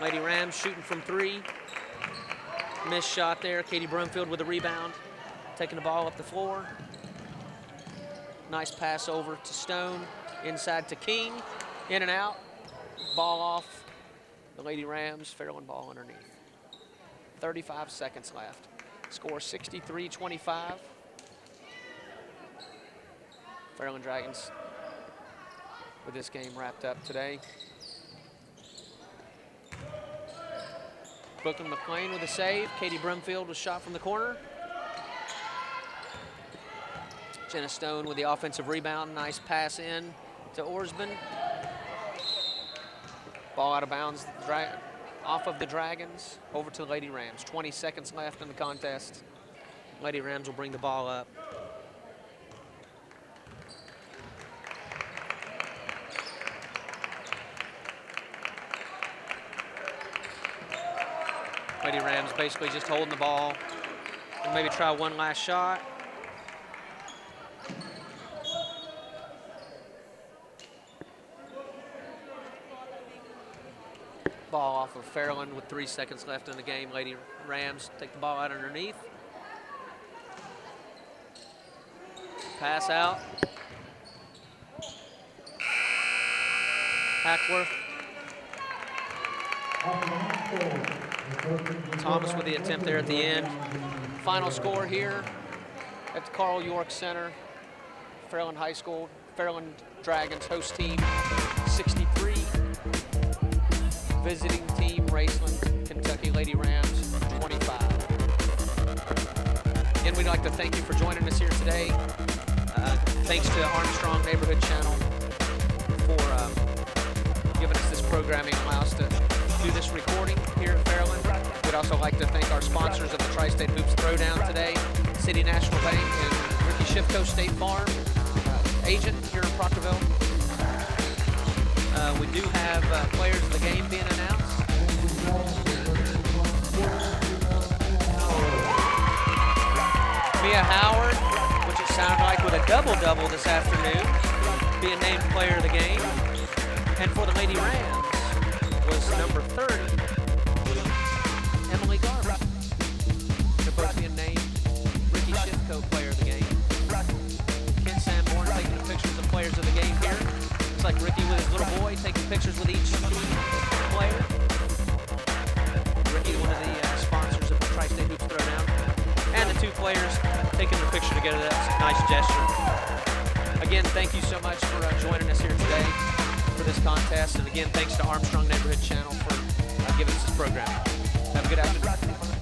Lady Rams shooting from 3. Missed shot there. Katie Brumfield with the rebound. Taking the ball up the floor. Nice pass over to Stone. Inside to King. In and out. Ball off the Lady Rams. Fairland ball underneath. 35 seconds left. Score 63-25. Fairland Dragons with this game wrapped up today. Brooklyn McLean with a save. Katie Brumfield was shot from the corner. Jenna Stone with the offensive rebound. Nice pass in to Orsman. Ball out of bounds off of the Dragons over to the Lady Rams. 20 seconds left in the contest. Lady Rams will bring the ball up. Lady Rams basically just holding the ball and maybe try one last shot. Ball off of Fairland with 3 seconds left in the game. Lady Rams take the ball out underneath. Pass out. Hackworth. Thomas with the attempt there at the end. Final score here at the Carl York Center. Fairland High School, Fairland Dragons host team 63. Visiting team Raceland, Kentucky Lady Rams 25. Again, we'd like to thank you for joining us here today. thanks to Armstrong Neighborhood Channel for giving us this programming, allow us to do this recording here at Fairland. We'd also like to thank our sponsors of the Tri-State Hoops Throwdown today, City National Bank and Ricky Shifko State Farm, agent here in Proctorville. We do have players of the game being announced. Mia Howard, which it sounded like with a double-double this afternoon, being named player of the game. And for the Lady Rams was number 30, Emily Garber. They're both being named Ricky Shifko player of the game. Ken Sanborn taking the pictures of players of the game here. It's like Ricky with his little boy taking pictures with each player. Ricky, one of the sponsors of the Tri-State Hoops Throwdown. And the two players taking the picture together. That's a nice gesture. Again, thank you so much for joining us here today for this contest. And again, thanks to Armstrong Neighborhood Channel for giving us this program. Have a good afternoon.